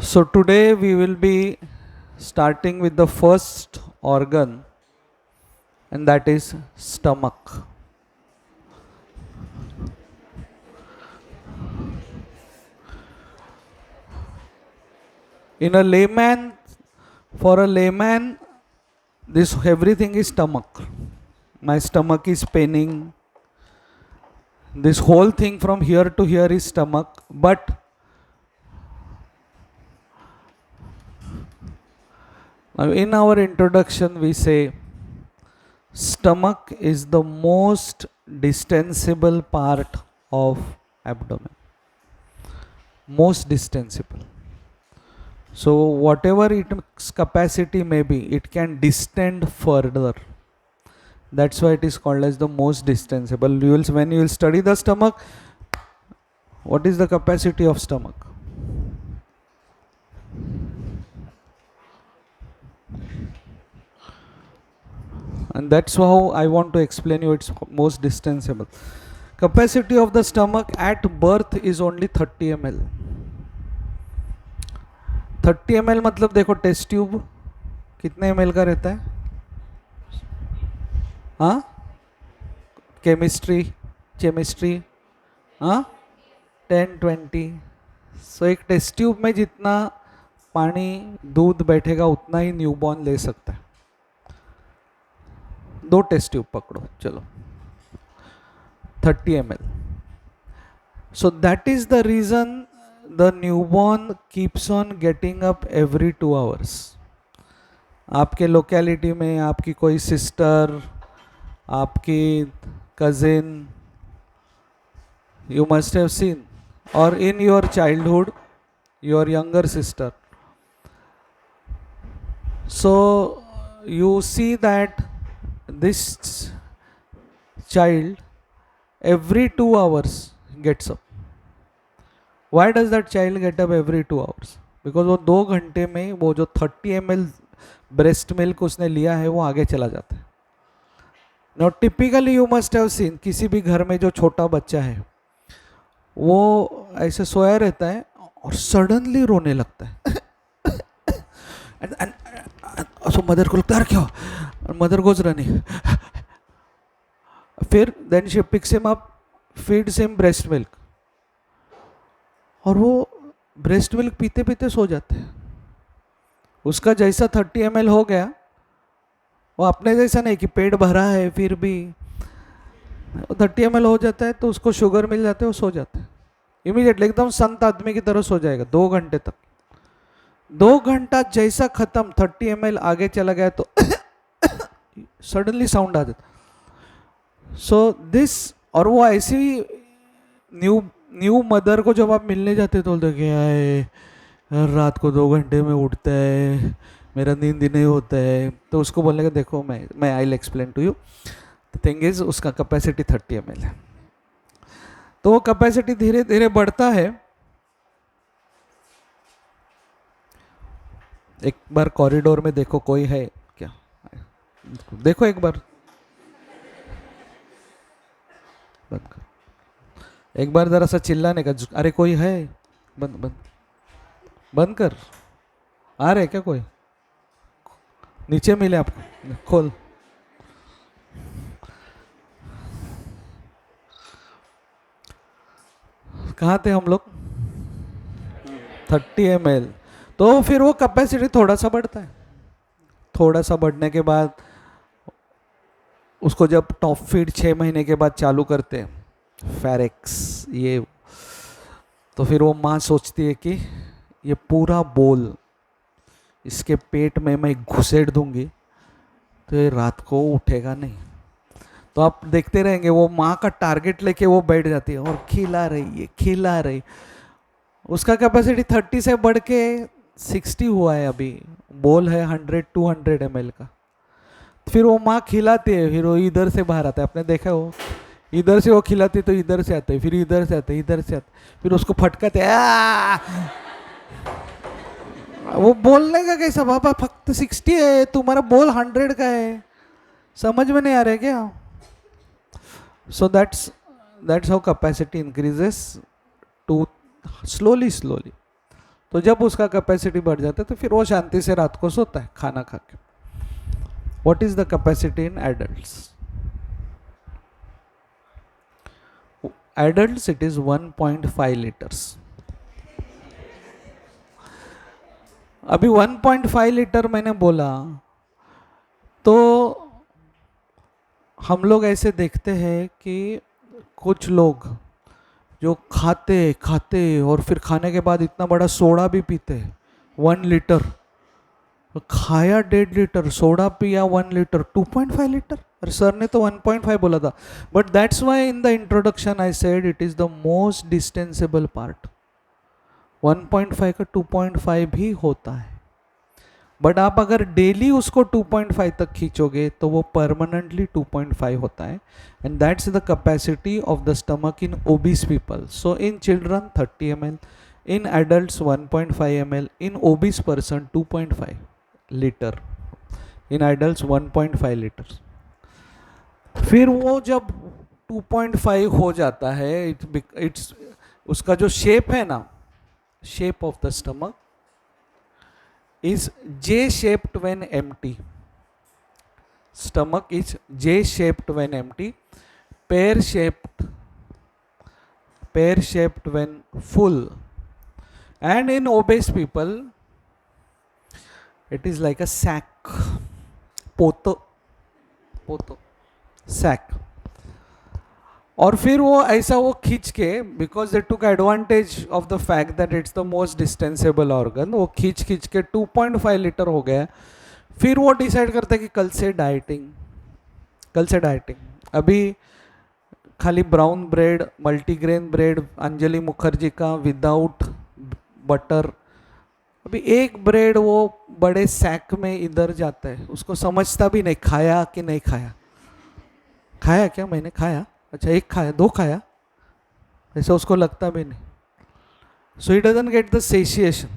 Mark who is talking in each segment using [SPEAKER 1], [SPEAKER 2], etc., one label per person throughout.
[SPEAKER 1] So today we will be starting with the first organ, and that is stomach. In a layman, for a layman, this everything is stomach. My stomach is paining. This whole thing from here to here is stomach. But now in our introduction we say stomach is the most distensible part of abdomen. Most distensible. So whatever its capacity may be, it can distend further. That's why it is called as the most distensible. When you will study the stomach, what is the capacity of stomach? And that's how I want to explain you its most distensible. Capacity of the stomach at birth is only 30 ml. 30 ml मतलब देखो test tube कितने ml का रहता है? हाँ, chemistry हाँ 10-20. सो एक test tube में जितना पानी दूध बैठेगा उतना ही न्यूबॉर्न ले सकता है. 2 टेस्ट ट्यूब पकड़ो, चलो 30 ml. So that is the reason the newborn keeps on getting up every 2 hours. आपके लोकेलिटी में आपकी कोई सिस्टर, आपकी cousin, you must have seen, or in your childhood, your younger sister. So you see that this child every 2 hours gets up. Why does that child get up every 2 hours? Because वो 2 घंटे में वो जो 30 ml breast milk उसने लिया है वो आगे चला जाता है. Now typically you must have seen, किसी भी घर में जो छोटा बच्चा है वो ऐसे सोया रहता है और सडनली रोने लगता है. So मदर को लगता है क्या, मदर गोज रनिंग. फिर then she picks him up, feeds him breast milk, और वो ब्रेस्ट मिल्क पीते पीते सो जाते हैं. उसका जैसा 30 ml हो गया, वो अपने जैसा नहीं कि पेट भरा है फिर भी 30 ml हो जाता है तो उसको शुगर मिल जाते है, वो सो जाता है इमीडिएटली, एकदम संत आदमी की तरह सो जाएगा 2 घंटे तक. 2 घंटा जैसा खत्म, 30 ml आगे चला गया तो सडनली साउंड आ जाता. सो दिस, और वो ऐसी न्यू मदर को जब आप मिलने जाते तो बोलते क्या है, रात को 2 घंटे में उठता है, मेरा नींद ही नहीं होता है. तो उसको बोलने का देखो मैं I will explain to you. The thing is उसका कैपेसिटी 30 ml है. तो वो कैपेसिटी धीरे धीरे बढ़ता है. एक बार कॉरिडोर में देखो कोई है क्या, देखो एक बार, बंद कर. एक बार जरा सा चिल्लाने का, अरे कोई है, बंद कर. आ रहे क्या कोई, नीचे मिले आपको, खोल. कहाँ थे हम लोग? 30 ml. तो फिर वो कैपेसिटी थोड़ा सा बढ़ता है. थोड़ा सा बढ़ने के बाद उसको जब टॉप फीड 6 महीने के बाद चालू करते हैं, फेरेक्स ये, तो फिर वो माँ सोचती है कि ये पूरा बोल इसके पेट में मैं घुसेड़ दूंगी तो ये रात को उठेगा नहीं. तो आप देखते रहेंगे वो माँ का टारगेट लेके वो बैठ जाती है और खिला रही. उसका कैपेसिटी 30 से बढ़ के 60 हुआ है अभी. बोल है 100-200 ml का. फिर वो माँ खिलाती है, फिर वो इधर से बाहर आता है. आपने देखा वो इधर से वो खिलाती तो इधर से आता है, फिर इधर से आता है, फिर उसको फटकाते. वो बोलने का कैसा, बाबा फक्त 60 है, तुम्हारा बोल 100 का है, समझ में नहीं आ रहा है क्या? सो that's how capacity increases to slowly. तो जब उसका कैपेसिटी बढ़ जाता है तो फिर वो शांति से रात को सोता है खाना खा के. What is the capacity in adults? Adults it is 1.5 litres. अभी 1.5 लीटर मैंने बोला तो हम लोग ऐसे देखते हैं कि कुछ लोग जो खाते खाते और फिर खाने के बाद इतना बड़ा सोडा भी पीते हैं 1 लीटर. खाया 1.5 लीटर, सोडा पिया 1 लीटर, 2.5 लीटर. अरे सर ने तो 1.5 बोला था. But that's why in the introduction I said it is the most distensible part. 1.5 का 2.5 भी होता है. बट आप अगर डेली उसको 2.5 तक खींचोगे तो वो परमानेंटली 2.5 होता है. And that's the capacity of the stomach in obese people. So in children 30 ml, in adults 1.5 ml, in obese person 2.5 litre, in adults 1.5 litre. फिर वो जब 2.5 हो जाता है, इट्स उसका जो शेप है ना, shape of the stomach is J-shaped when empty. Stomach is J-shaped when empty, pear-shaped when full, and in obese people it is like a sack. पोतो sack. और फिर वो ऐसा वो खींच के, because they took advantage of the fact that it's the most distensible organ, वो खींच के 2.5 लीटर हो गया. फिर वो डिसाइड करता है कि कल से डाइटिंग. अभी खाली brown bread, multigrain bread Anjali Mukherjee का विदाउट बटर. अभी एक ब्रेड वो बड़े सैक में इधर जाता है, उसको समझता भी नहीं खाया कि नहीं खाया. खाया क्या मैंने? खाया. अच्छा, एक खाया, 2 खाया, ऐसा उसको लगता भी नहीं. So he doesn't get the satiation.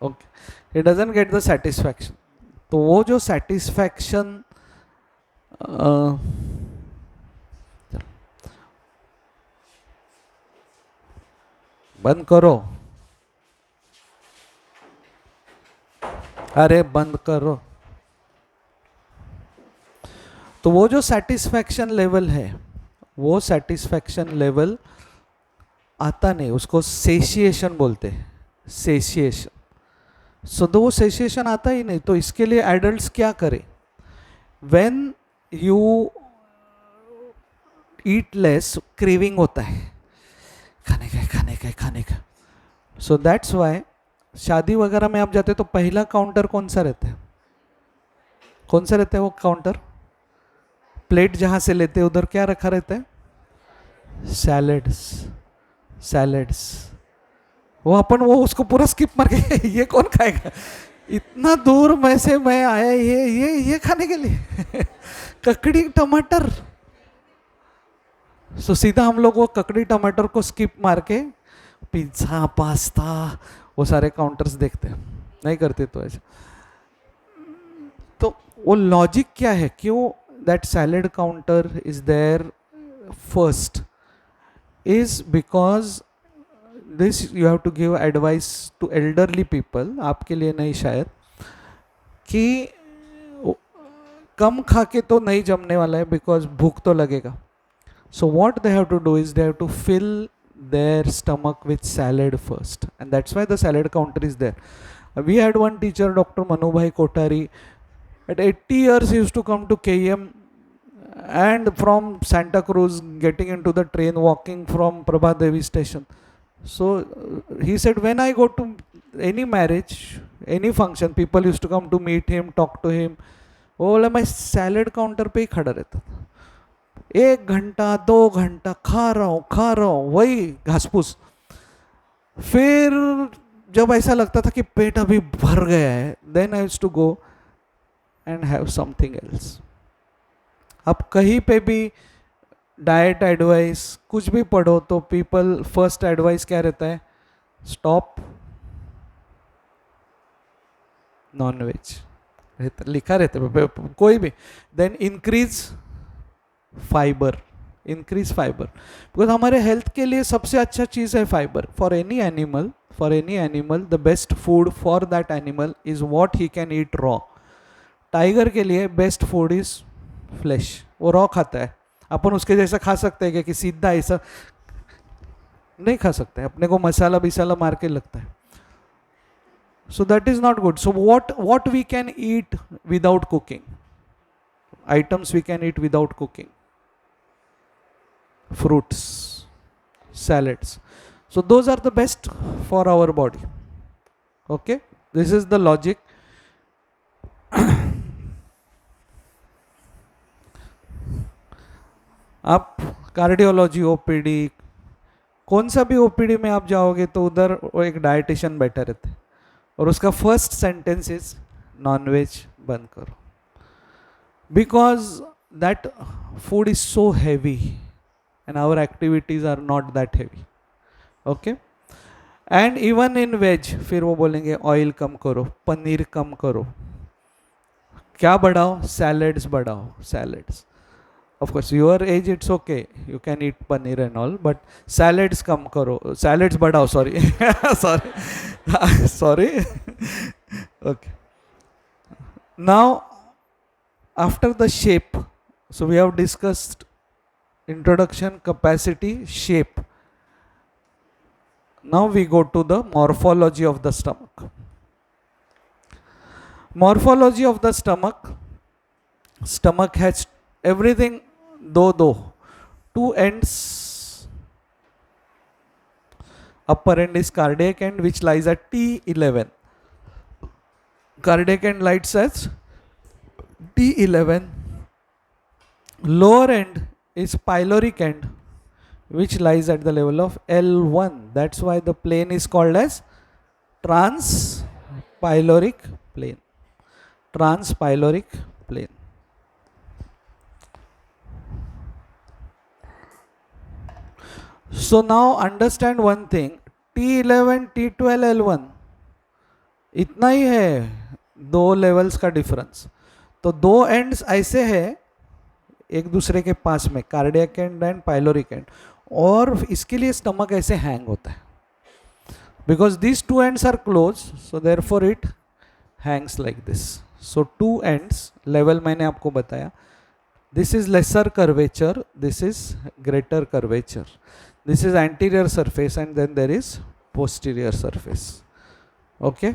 [SPEAKER 1] Okay, he doesn't get the satisfaction. तो वो जो सेटिस्फैक्शन बंद करो, अरे बंद करो. तो वो जो सेटिस्फैक्शन लेवल है, वो सेटिस्फैक्शन लेवल आता नहीं, उसको सेशिएशन बोलते हैं. सेशिएशन. सो तो वो सेशिएशन आता ही नहीं. तो इसके लिए एडल्ट्स क्या करें? When you eat less, craving होता है खाने का. सो दैट्स वाई शादी वगैरह में आप जाते तो पहला काउंटर कौन सा रहता है? वो काउंटर? प्लेट जहां से लेते हैं उधर क्या रखा रहता है? सैलेड्स. वो अपन वो उसको पूरा स्किप मार के ये कौन खाएगा? इतना दूर में से मैं आया ये खाने के लिए ककड़ी टमाटर. सो सीधा हम लोग वो ककड़ी टमाटर को स्किप मार के पिज्जा, पास्ता, वो सारे काउंटर्स देखते हैं. नहीं करते तो ऐसा. तो वो लॉजिक क्या है? क्यों that salad counter is there first is because this you have to give advice to elderly people, आपके लिए नहीं शायद, कि कम खा के तो नहीं जमने वाला है, बिकॉज भूख तो लगेगा. So what they have to do is they have to fill their stomach with salad first, and that's why the salad counter is there. We had one teacher, Dr. Manubhai Kothari. At 80 years he used to come to KM, and from Santa Cruz getting into the train, walking from Prabhadevi station. So he said, when I go to any marriage, any function, people used to come to meet him, talk to him. वो बोला मैं salad counter पे ही खड़ा रहता था, 1 घंटा 2 घंटा खा रहा हूँ वही घासपूस. फिर जब ऐसा लगता था कि पेट अभी भर गया है, then I used to go and have something else. अब कहीं पे भी डाइट एडवाइस कुछ भी पढ़ो तो पीपल फर्स्ट एडवाइस क्या रहता है? Stop nonveg. लिखा रहता है कोई भी. Then increase fibre. Increase fibre, because हमारे हेल्थ के लिए सबसे अच्छा चीज़ है fibre. For any animal the best food for that animal is what he can eat raw. Tiger के लिए बेस्ट फूड इज फ्लैश, वो रॉ खाता है. अपन उसके जैसा खा सकते हैं कि सीधा ऐसा नहीं खा सकते, अपने को मसाला बिसाला मार के लगता है. So that is not good. So what we can eat without cooking? Items we can eat without cooking. Fruits, salads. So those are the best for our body. Okay, this is the logic. आप cardiology OPD, कौन सा भी OPD में आप जाओगे तो उधर वो एक डाइटिशियन बैठा रहता है और उसका फर्स्ट सेंटेंस इज नॉनवेज बंद करो, because that food is so heavy and our activities are not that heavy. Okay, and even in veg फिर वो बोलेंगे ऑयल कम करो, पनीर कम करो, क्या बढ़ाओ, सैलड्स बढ़ाओ, salads. Of course, your age it's okay, you can eat paneer and all, but salads kam karo, salads badhao, sorry. Sorry. Okay. Now, after the shape, so we have discussed introduction, capacity, shape. Now we go to the morphology of the stomach. Morphology of the stomach. Stomach has everything. दो two ends. Upper end is cardiac end, which lies at T11. Cardiac end lies at T11. Lower end is pyloric end, which lies at the level of L1. That's why the plane is called as transpyloric plane. Transpyloric plane. So now understand one thing, T11, T12, L1 इतना ही है, दो levels का difference. तो दो ends ऐसे है एक दूसरे के पास में, cardiac end and pyloric end, और इसके लिए स्टमक ऐसे हैंग होता है, because this two ends are close, so therefore it hangs like this. So two ends level मैंने आपको बताया, this is lesser curvature, this is greater curvature. This is anterior surface and then there is posterior surface. Okay,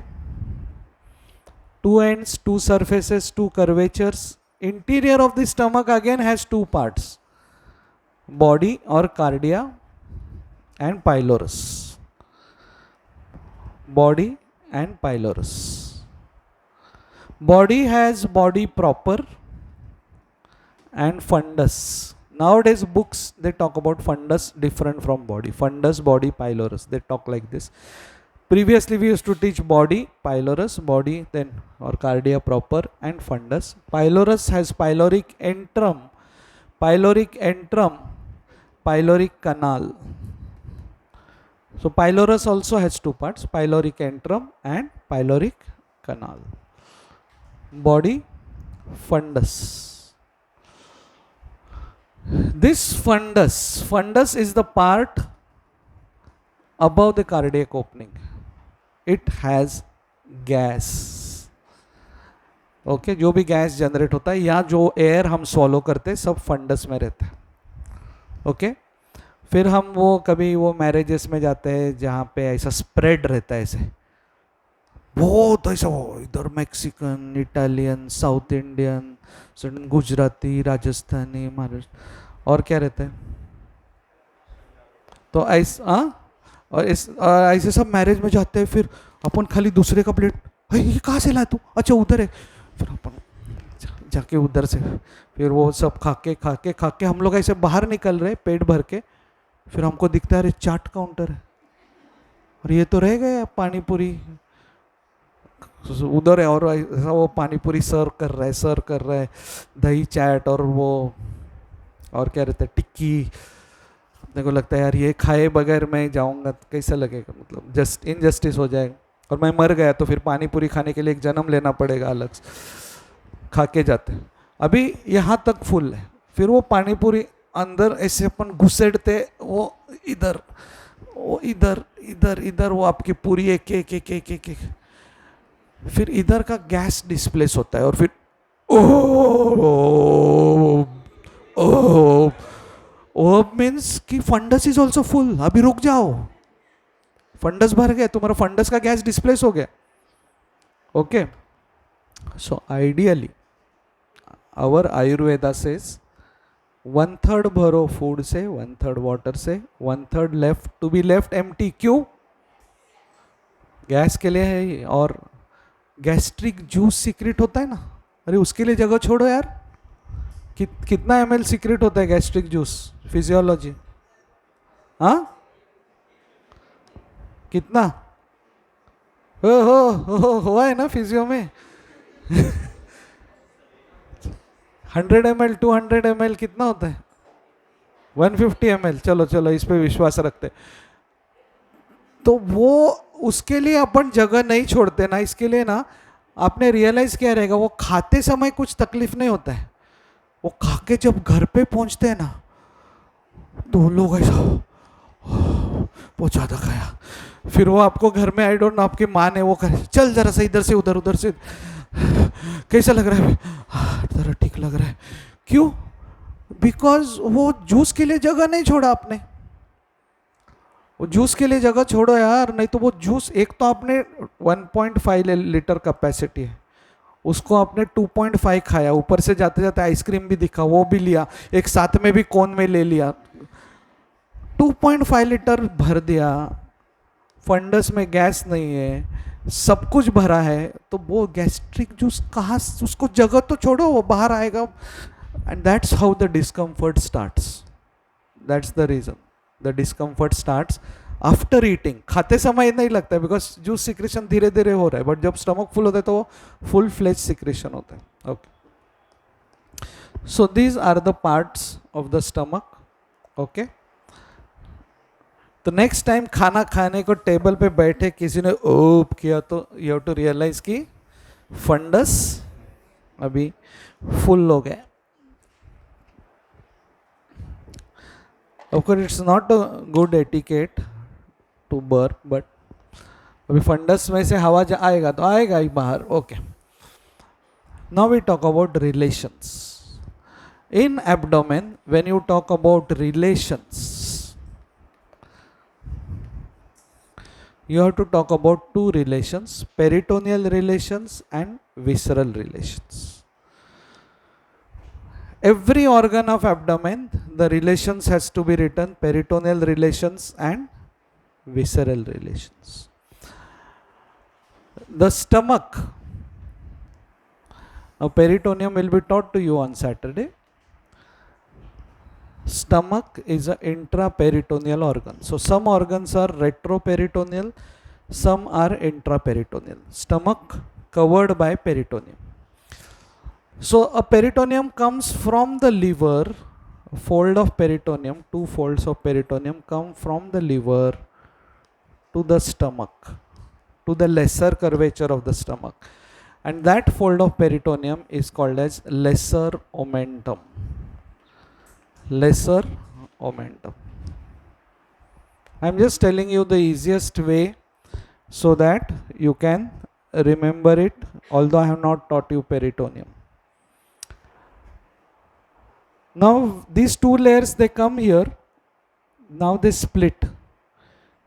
[SPEAKER 1] two ends, two surfaces, two curvatures. Interior of the stomach again has two parts, body or cardia and pylorus. Body and pylorus. Body has body proper and fundus. Nowadays books they talk about fundus different from body. Fundus, body, pylorus, they talk like this. Previously we used to teach body, pylorus, body, then or cardia proper and fundus. Pylorus has pyloric antrum, pyloric canal. So pylorus also has two parts, pyloric antrum and pyloric canal. Body, fundus. This fundus is the part above the cardiac opening. It has gas. Okay, जो भी gas generate होता है या जो air हम सॉलो करते हैं सब फंडस में रहता है. ओके, फिर हम वो कभी वो मैरिजेस में जाते हैं जहाँ पे ऐसा स्प्रेड रहता है, ऐसे बहुत ऐसा, इधर Mexican, Italian, south Indian, Gujarati, Rajasthani, Maharashtra, और क्या रहता है, तो ऐसा और ऐसे सब मैरिज में जाते हैं. फिर अपन खाली दूसरे का प्लेट, ये कहाँ से लाया तू, अच्छा उधर है, फिर अपन जाके उधर से फिर वो सब खा के हम लोग ऐसे बाहर निकल रहे पेट भर के, फिर हमको दिखता है अरे चाट काउंटर है और ये तो रह गया पानी पूरी उधर है, और ऐसा वो पानी पूरी सर्व कर रहा है, दही चाट और वो और क्या रहता है टिक्की. अपने को लगता है यार ये खाए बगैर मैं जाऊंगा तो कैसा लगेगा, मतलब जस्ट इनजस्टिस हो जाएगा, और मैं मर गया तो फिर पानी पूरी खाने के लिए एक जन्म लेना पड़ेगा अलग से. खा के जाते हैं, अभी यहाँ तक फुल है, फिर वो पानी पूरी अंदर ऐसे अपन घुसेड़ते, वो इधर वो इधर इधर इधर, वो आपकी पूरी एक एक एक एक एक, एक। फिर इधर का गैस डिस्प्लेस होता है और फिर ओ ओ ओ मीन्स कि फंडस इज ऑल्सो फुल, अभी रुक जाओ, फंडस भर गया, तुम्हारा फंडस का गैस डिस्प्लेस हो गया। Okay, so ideally our Ayurveda says 1/3 भरो फूड से, 1/3 वाटर से, 1/3 left to be left empty. क्यों? गैस के लिए है ये। और गैस्ट्रिक जूस सीक्रेट होता है ना, अरे उसके लिए जगह छोड़ो यार। कितना ml सीक्रेट होता है गैस्ट्रिक जूस? फिजियोलॉजी, हाँ कितना? हुआ है ना फिजियो में 100 ml 200 ml कितना होता है? 150 ml। चलो चलो इस पे विश्वास रखते। तो वो उसके लिए अपन जगह नहीं छोड़ते ना, इसके लिए ना आपने रियलाइज किया रहेगा, वो खाते समय कुछ तकलीफ नहीं होता है, वो खा के जब घर पे पहुंचते हैं ना तो लोग ऐसा बहुत ज़्यादा खाया, फिर वो आपको घर में, आई डोंट नो आपकी माँ ने वो करे, चल जरा से इधर से उधर, उधर से कैसा लग रहा है, जरा ठीक लग रहा है। क्यों? बिकॉज वो जूस के लिए जगह नहीं छोड़ा आपने। वो जूस के लिए जगह छोड़ो यार, नहीं तो वो जूस, एक तो आपने 1.5 लीटर कैपेसिटी है, उसको आपने 2.5 खाया, ऊपर से जाते जाते आइसक्रीम भी दिखा, वो भी लिया, एक साथ में भी कोन में ले लिया, 2.5 लीटर भर दिया, फंडस में गैस नहीं है, सब कुछ भरा है, तो वो गैस्ट्रिक जूस कहाँ, उसको जगह तो छोड़ो, वो बाहर आएगा। And that's how the discomfort starts, that's the reason the discomfort starts after eating. खाते समय नहीं लगता है बिकॉज जूस सिक्रेशन धीरे धीरे हो रहा है, बट जब स्टमक फुल होता है तो वो फुल फ्लेज सिक्रेशन होता है। Okay, so these are the parts of the stomach. Okay, तो नेक्स्ट टाइम खाना खाने को टेबल पे बैठे किसी ने ओप किया तो यू हैव टू रियलाइज कि फंडस अभी फुल हो गया। Of course, it's not a good etiquette to burp, but अभी फंडस में से हवा आएगा तो आएगा ही बाहर। Okay, now we talk about relations in abdomen. When you talk about relations, you have to talk about two relations: peritoneal relations and visceral relations. Every organ of abdomen, the relations has to be written: peritoneal relations and visceral relations. The stomach, now peritoneum will be taught to you on Saturday. Stomach is an intraperitoneal organ. So some organs are retroperitoneal, some are intraperitoneal. Stomach covered by peritoneum. So a peritoneum comes from the liver, a fold of peritoneum, two folds of peritoneum come from the liver to the stomach, to the lesser curvature of the stomach. And that fold of peritoneum is called as lesser omentum. Lesser omentum. I am just telling you the easiest way so that you can remember it, although I have not taught you peritoneum. Now these two layers, they come here, now they split.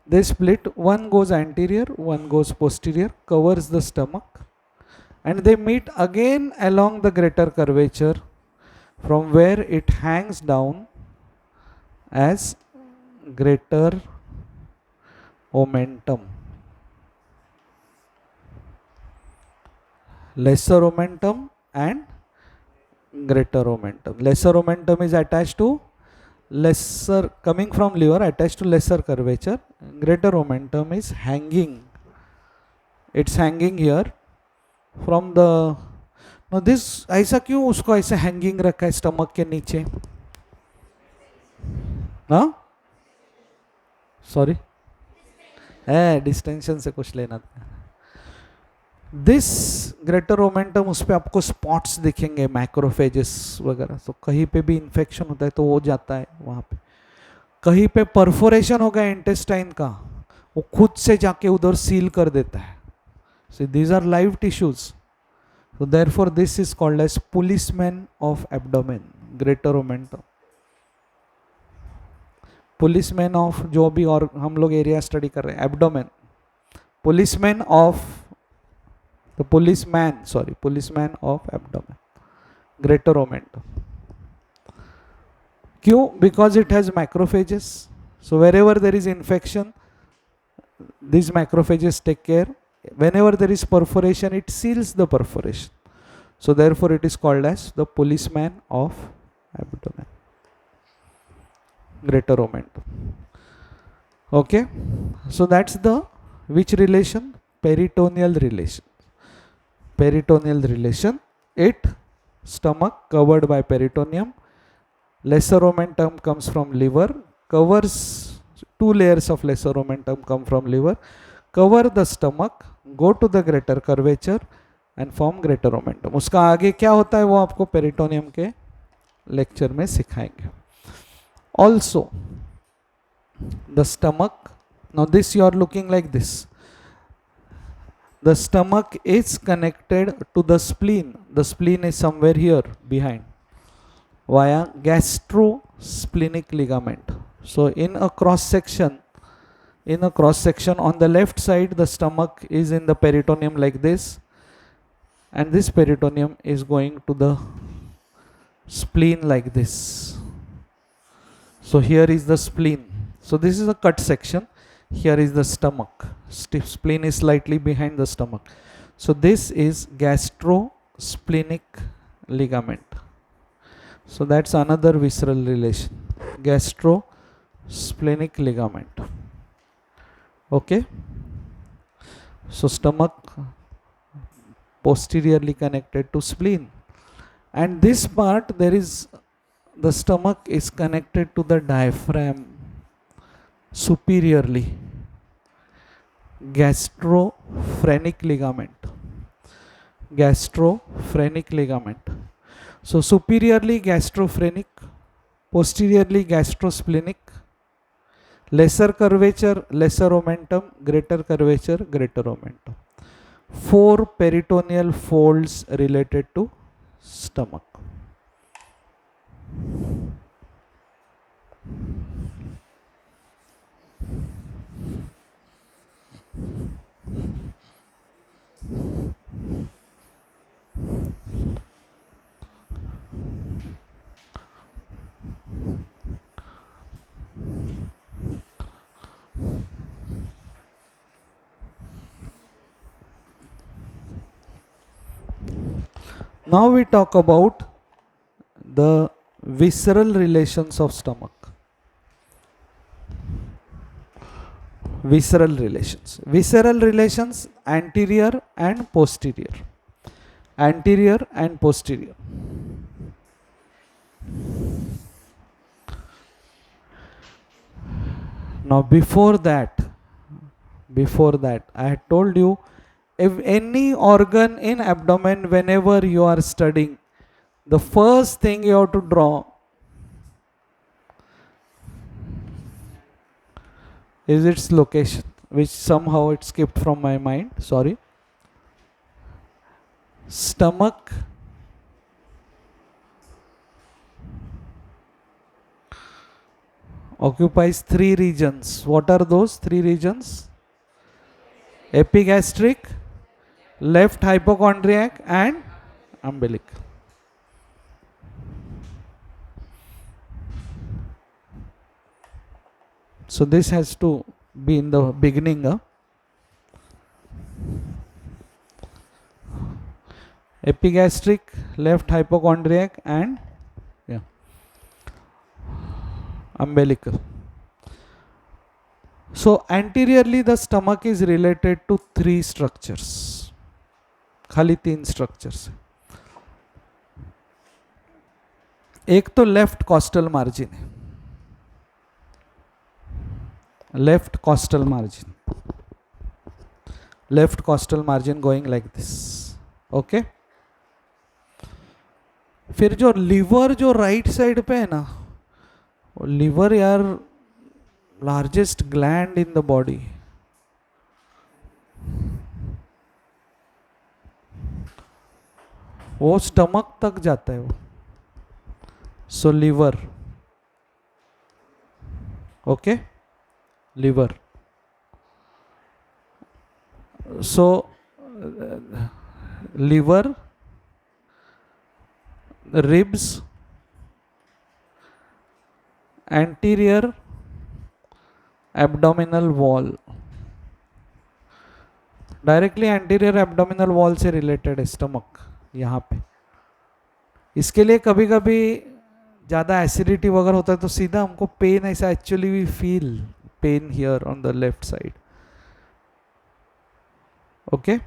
[SPEAKER 1] They split, one goes anterior, one goes posterior, covers the stomach, and they meet again along the greater curvature, from where it hangs down as greater omentum. Lesser omentum and greater omentum. Lesser omentum is attached to lesser, coming from liver, attached to lesser curvature. Greater omentum is hanging. It's hanging here from the, now this, ऐसा क्यों उसको ऐसे hanging रखा है stomach के नीचे? हाँ, sorry, distension से कुछ लेना था। दिस ग्रेटर ओमेंटम, उस पर आपको स्पॉट्स दिखेंगे, मैक्रोफेजेस वगैरह। तो कहीं पे भी इन्फेक्शन होता है तो वो जाता है वहाँ पे। कहीं पे परफोरेशन हो गया इंटेस्टाइन का, वो खुद से जाके उधर सील कर देता है। So these are live tissues. So therefore this is called as policeman of abdomen, greater omentum. Policeman of जो भी और हम लोग एरिया स्टडी कर रहे हैं, abdomen, policeman of the policeman, sorry policeman of abdomen, greater omentum. क्यों? Because it has macrophages. So wherever there is infection, these macrophages take care. Whenever there is perforation, it seals the perforation. So therefore it is called as the policeman of abdomen, greater omentum. Okay, so that's the which relation? Peritoneal relation. Peritoneal relation. It stomach covered by peritoneum. Lesser omentum comes from liver, covers two layers of lesser omentum come from liver, cover the stomach, go to the greater curvature and form greater omentum. उसका आगे क्या होता है वो आपको peritoneum के lecture में सिखाएंगे. Also the stomach, now this you are looking like this, the stomach is connected to the spleen. The spleen is somewhere here behind via gastrosplenic ligament. So in a cross section, on the left side the stomach is in the peritoneum like this, and this peritoneum is going to the spleen like this. So here is the spleen. So this is a cut section. Here is the stomach. Spleen is slightly behind the stomach. So this is gastrosplenic ligament. So that's another visceral relation, gastrosplenic ligament. Okay, so stomach posteriorly connected to spleen, and this part there is, the stomach is connected to the diaphragm superiorly, gastrophrenic ligament, gastrophrenic ligament. So superiorly gastrophrenic, posteriorly gastrosplenic, lesser curvature, lesser omentum, greater curvature, greater omentum. 4 peritoneal folds related to stomach. Now we talk about the visceral relations of stomach. Visceral relations. Visceral relations, anterior and posterior. Anterior and posterior. Now before that, I had told you, if any organ in abdomen, whenever you are studying, the first thing you have to draw is its location, which somehow it skipped from my mind, sorry. Stomach occupies 3 regions. What are those 3 regions? Epigastric, left hypochondriac and umbilical. So this has to be in the beginning. Epigastric, left hypochondriac and umbilical. So anteriorly the stomach is related to 3 structures. खाली 3 structures. एक तो left costal margin है, left costal margin. Left costal margin going like this, okay. फिर जो liver जो right side पे है ना, लिवर यार largest gland in the body, वो स्टमक तक जाता है वो। So liver, okay, liver. So liver, ribs, anterior abdominal wall, directly anterior abdominal wall से रिलेटेड है स्टमक यहाँ पे। इसके लिए कभी कभी ज़्यादा एसिडिटी वगैरह होता है तो सीधा हमको पेन ऐसा, actually we feel pain here on the left side, okay.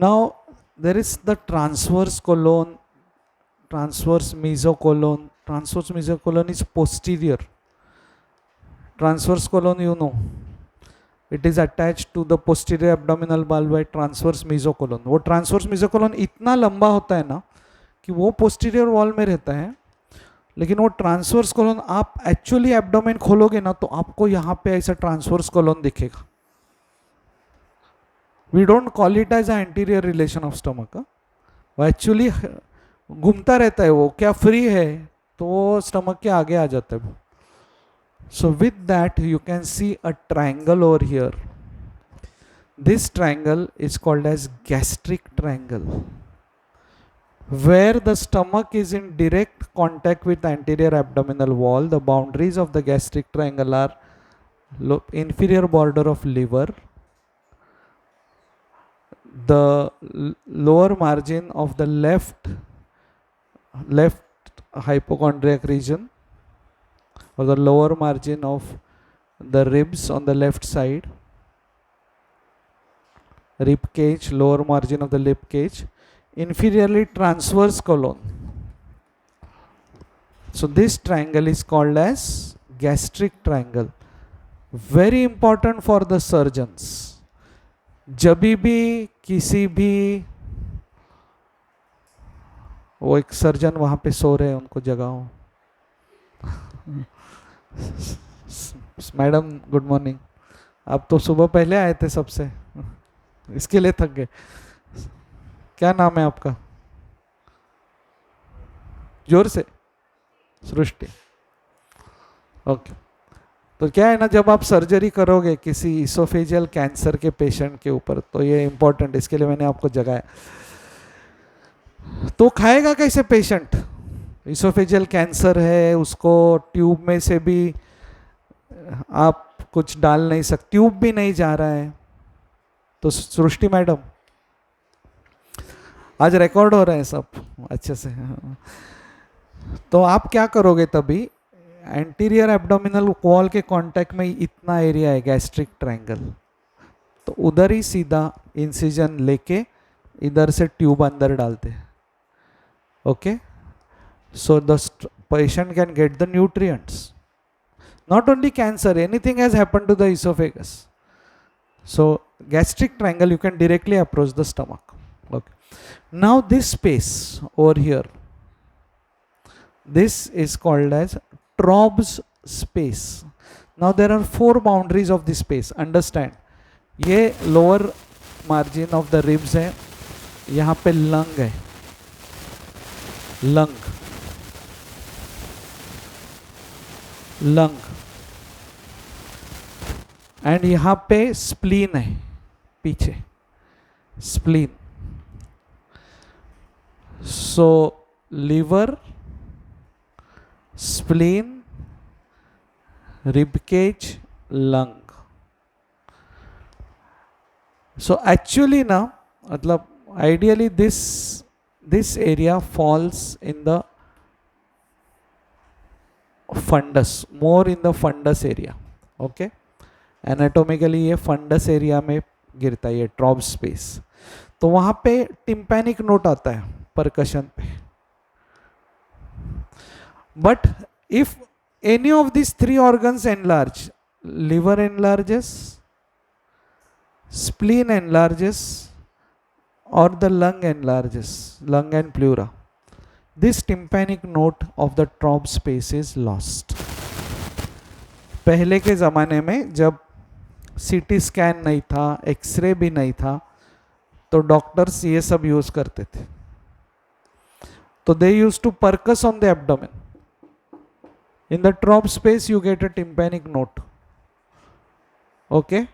[SPEAKER 1] Now there is the transverse colon, transverse mesocolon. Transverse mesocolon is posterior. Transverse colon, you know, it is attached to the posterior abdominal wall by transverse mesocolon. वो transverse mesocolon इतना लंबा होता है ना कि वो posterior wall में रहता है, लेकिन वो ट्रांसवर्स कोलोन आप एक्चुअली एब्डोमेन खोलोगे ना तो आपको यहाँ पे ऐसा ट्रांसवर्स कोलोन दिखेगा। We don't call it as anterior relation of stomach, वो एक्चुअली घूमता रहता है, वो क्या फ्री है तो वो स्टमक के आगे आ जाता है। So with that you can see a triangle over here, this triangle is called as gastric triangle, where the stomach is in direct contact with the anterior abdominal wall. The boundaries of the gastric triangle are inferior border of liver, the lower margin of the left hypochondriac region, or the lower margin of the ribs on the left side, rib cage, lower margin of the rib cage, inferiorly transverse colon. So this triangle is called as gastric triangle. Very important for the surgeons. जब भी किसी भी, वो एक surgeon वहां पे सो रहे हैं, उनको जगाओ। मैडम गुड मॉर्निंग, आप तो सुबह पहले आए थे सबसे, इसके लिए थक गए। क्या नाम है आपका? जोर से। सृष्टि, ओके। तो क्या है ना, जब आप सर्जरी करोगे किसी इसोफेजियल कैंसर के पेशेंट के ऊपर, तो ये इंपॉर्टेंट, इसके लिए मैंने आपको जगाया। तो खाएगा कैसे पेशेंट? इसोफेजियल कैंसर है, उसको ट्यूब में से भी आप कुछ डाल नहीं सकते, ट्यूब भी नहीं जा रहा है। तो सृष्टि मैडम, आज रिकॉर्ड हो रहा है सब अच्छे से। तो आप क्या करोगे तभी, एंटीरियर एब्डोमिनल वॉल के कांटेक्ट में इतना एरिया है गैस्ट्रिक ट्रायंगल, तो उधर ही सीधा इंसिजन लेके इधर से ट्यूब अंदर डालते हैं, okay. So the patient can get the nutrients, not only cancer, anything has happened to the oesophagus. So gastric triangle you can directly approach the stomach, okay. Now this space over here, this is called as Traub's space. Now there are 4 boundaries of this space, understand. ये lower margin of the ribs है, यहाँ पे lung है, lung, and यहाँ पे spleen है पीछे, spleen. So liver, spleen, rib cage, lung. So actually now, मतलब ideally this area falls in the fundus, more in the fundus area, okay. Anatomically ये fundus area में गिरता है ये ट्रॉब स्पेस, तो वहां पे टिम्पैनिक नोट आता है परकशन पे. But if any of this 3 organs enlarge, liver enlarges, spleen enlarges, or the lung enlarges, lung and pleura, this tympanic note of the Traub space is lost. पहले के ज़माने में जब सीटी स्कैन नहीं था, एक्सरे भी नहीं था, तो डॉक्टर्स ये सब यूज करते थे. तो they use to percuss on the abdomen. In the Traub space you get a tympanic note. Okay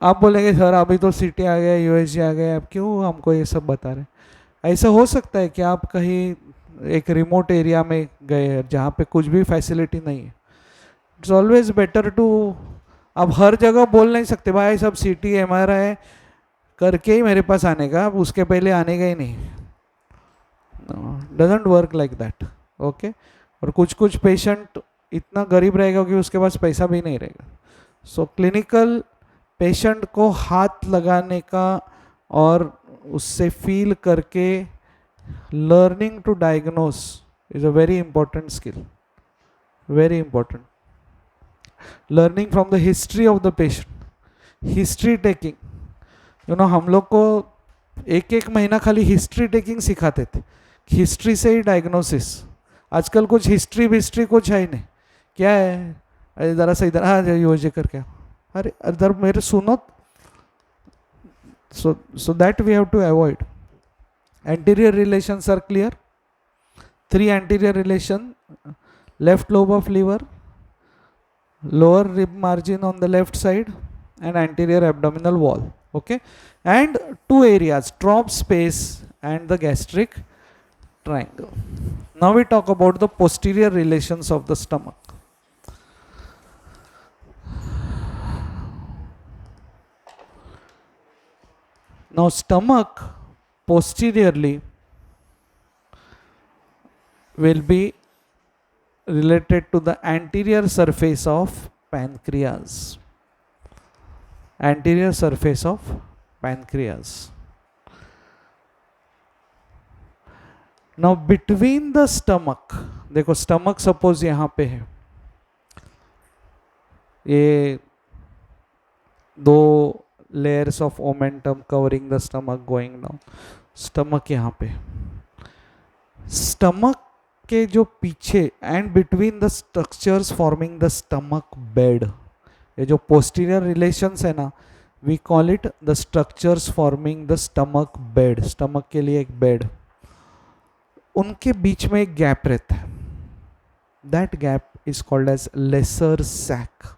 [SPEAKER 1] आप बोलेंगे सर अभी तो सिटी आ गया, यूएसजी आ गया, आप क्यों हमको ये सब बता रहे. ऐसा हो सकता है कि आप कहीं एक रिमोट एरिया में गए जहाँ पे कुछ भी फैसिलिटी नहीं है. इट्स ऑलवेज बेटर टू, आप हर जगह बोल नहीं सकते भाई सब सिटी एमआरआई करके ही मेरे पास आने का, आप उसके पहले आने का ही नहीं. Doesn't work like that. Okay. और कुछ कुछ पेशेंट इतना गरीब रहेगा कि उसके पास पैसा भी नहीं रहेगा. सो क्लिनिकल पेशेंट को हाथ लगाने का और उससे फील करके learning to diagnose is a very important skill. Very important. Learning from the history of the patient, history taking. You know हम लोग को एक महीना खाली हिस्ट्री टेकिंग सिखाते थे, हिस्ट्री से ही डायग्नोसिस. आजकल कुछ हिस्ट्री विस्ट्री कुछ है ही नहीं. क्या है, अरे ज़रा सा इधर आ यूएसजी करके, अरे इधर मेरे सुनो. so that we have to avoid. Anterior relations are clear. 3 anterior relation: left lobe of liver, lower rib margin on the left side, and anterior abdominal wall. Okay, and 2 areas: Traub space and the gastric triangle. Now we talk about the posterior relations of the stomach. Now stomach posteriorly will be related to the anterior surface of pancreas. Anterior surface of pancreas. Now between the stomach, देखो stomach suppose यहाँ पे है, ये 2 layers of omentum covering the stomach going down. Stomach यहाँ पे, stomach के जो पीछे and between the structures forming the stomach bed, ये जो posterior relations है ना, we call it the structures forming the stomach bed. stomach के लिए एक bed, उनके बीच में एक गैप रहता है. That gap is called as lesser sac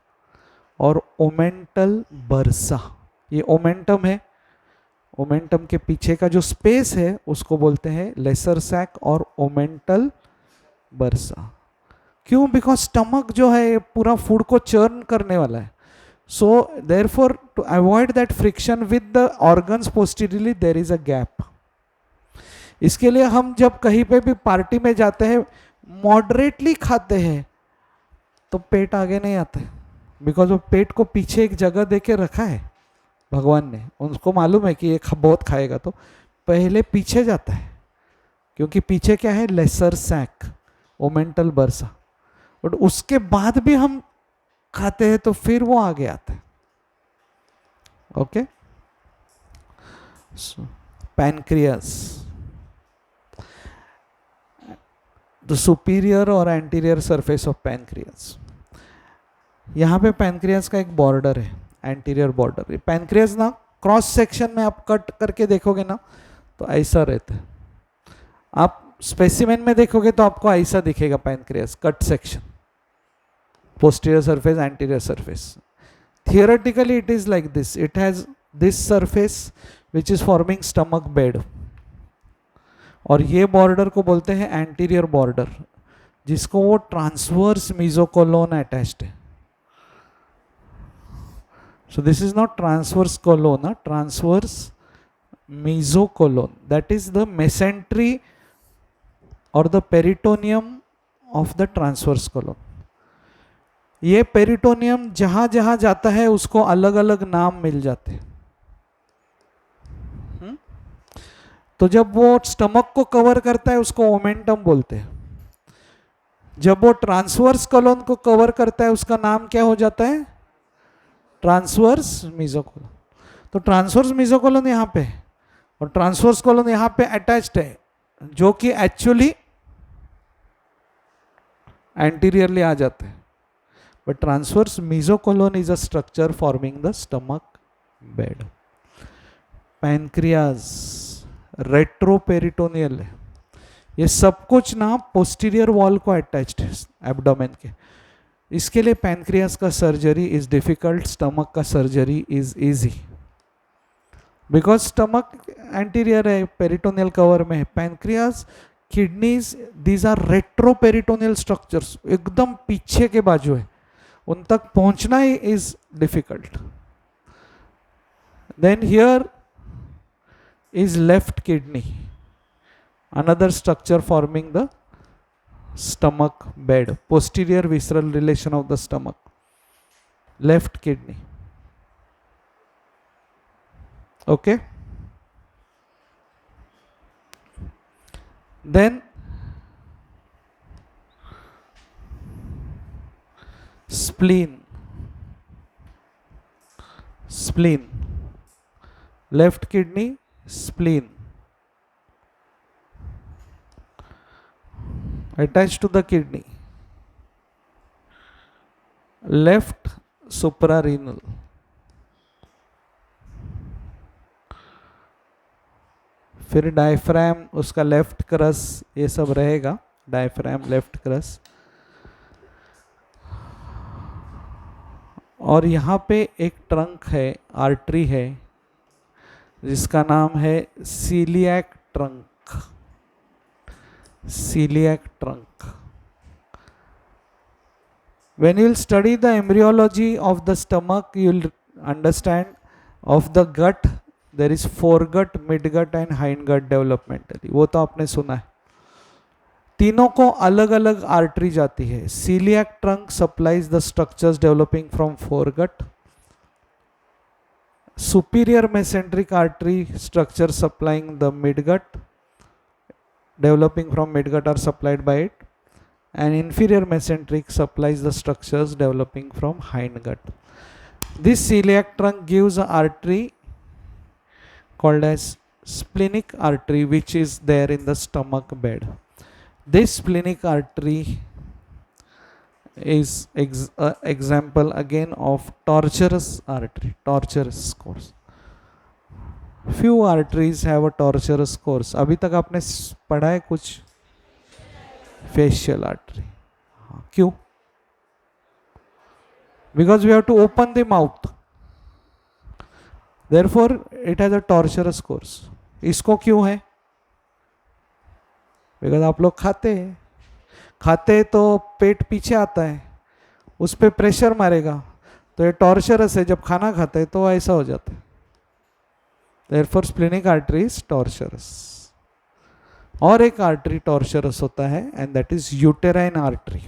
[SPEAKER 1] और omental bursa. ये ओमेंटम है, ओमेंटम के पीछे का जो स्पेस है उसको बोलते हैं लेसर सैक और ओमेंटल बर्सा. क्यों? बिकॉज स्टमक जो है ये पूरा फूड को चर्न करने वाला है. So therefore to avoid that friction with the organs posteriorly there is a gap. इसके लिए हम जब कहीं पे भी पार्टी में जाते हैं मॉडरेटली खाते हैं तो पेट आगे नहीं आता है, बिकॉज वो पेट को पीछे एक जगह दे के रखा है भगवान ने. उनको मालूम है कि ये बहुत खाएगा तो पहले पीछे जाता है, क्योंकि पीछे क्या है, लेसर सैक, ओमेंटल बर्सा. और उसके बाद भी हम खाते हैं तो फिर वो आगे आता है. ओके. पैनक्रियास, द सुपीरियर और एंटीरियर सरफेस ऑफ पैनक्रियास. यहाँ पे पैनक्रियास का एक बॉर्डर है, एंटीरियर बॉर्डर. पैनक्रियास ना क्रॉस सेक्शन में आप कट करके देखोगे ना तो ऐसा रहता है. आप स्पेसिमेन में देखोगे तो आपको ऐसा दिखेगा pancreas cut section, posterior surface, anterior surface. Theoretically it is like this. It has this surface which is forming stomach bed, और ये बॉर्डर को बोलते हैं एंटीरियर बॉर्डर, जिसको वो ट्रांसवर्स मीजोकोलोन अटैच्ड है. So this is not transverse colon, transverse mesocolon. That is the mesentery or the peritoneum of the transverse colon. ये peritoneum जहाँ जहाँ जाता है उसको अलग अलग नाम मिल जाते हैं. तो जब वो स्टमक को कवर करता है उसको ओमेंटम बोलते हैं। जब वो ट्रांसवर्स कॉलोन को कवर करता है उसका नाम क्या हो जाता है? ट्रांसवर्स मीजोकोलोन। तो ट्रांसवर्स मीजोकोलोन यहाँ पे है और ट्रांसवर्स कॉलोन यहाँ पे अटैच्ड है, जो कि एक्चुअली एंटीरियरली आ जाते हैं। But transverse mesocolon is a structure forming the stomach bed. Pancreas retroperitoneal है। ये सब कुछ ना पोस्टीरियर वॉल को अटैच्ड है एब्डोमेन के। इसके लिए पैनक्रियाज का सर्जरी इज डिफिकल्ट, स्टमक का surgery is easy, because stomach anterior है, पेरिटोनियल कवर में है। Pancreas, kidneys, these are retroperitoneal structures, एकदम पीछे के बाजू है, उन तक पहुंचना ही is difficult. Then here is left kidney, another structure forming the stomach bed, posterior visceral relation of the stomach, left kidney. Okay, then spleen, spleen, left kidney, spleen attached to the kidney, left suprarenal, फिर diaphragm, उसका left cross, ये सब रहेगा। Diaphragm, left cross, और यहाँ पे एक trunk है, आर्टरी है, जिसका नाम है coeliac trunk. celiac trunk. When you will study the embryology of the stomach, you will understand of the gut there is foregut, midgut and hindgut developmentally. वो तो आपने सुना है। तीनों को अलग अलग आर्टरी जाती है। celiac trunk supplies the structures developing from foregut. Superior mesenteric artery structure supplying the midgut, developing from midgut are supplied by it, and inferior mesenteric supplies the structures developing from hindgut. This celiac trunk gives an artery called as splenic artery, which is there in the stomach bed. This splenic artery is example again of tortuous artery, tortuous course. Few arteries have a tortuous course. अभी तक आपने पढ़ा है कुछ facial artery? क्यों? Because we have to open the mouth, therefore it has a tortuous course. इसको क्यों है? Because आप लोग खाते हैं, खाते तो पेट पीछे आता है, उस पर प्रेशर मारेगा, तो ये टॉर्चरस है। जब खाना खाते हैं तो ऐसा हो जाता है। Therefore splenic artery is tortuous. और एक आर्टरी टॉर्चरस होता है, and that is uterine artery,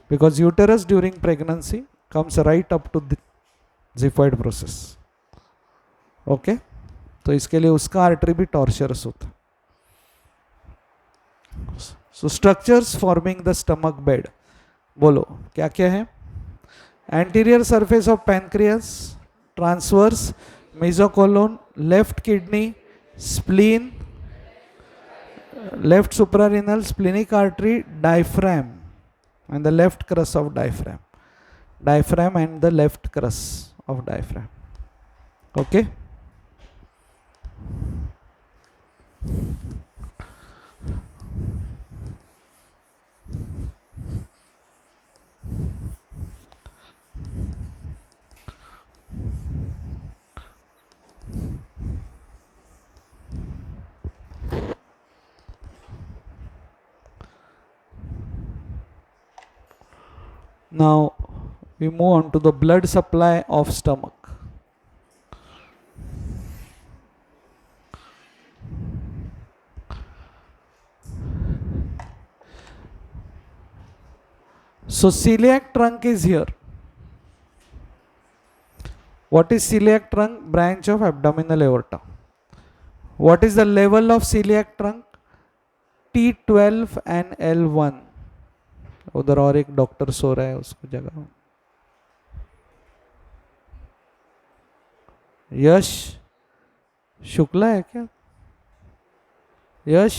[SPEAKER 1] because uterus during pregnancy comes right up to the xiphoid process. Okay, तो इसके लिए उसका आर्टरी भी टॉर्चरस होता है। So structures forming the stomach bed, बोलो क्या क्या है? Anterior surface of pancreas, transverse mesocolon, left kidney, spleen, left suprarenal, splenic artery, diaphragm and the left crus of diaphragm, diaphragm and the left crus of diaphragm. Okay, now we move on to the blood supply of stomach. So celiac trunk is here. What is celiac trunk? Branch of abdominal aorta. What is the level of coeliac trunk? T12 and L1। उधर और एक doctor सो रहा है, उसको जगह। यश शुक्ला है क्या? यश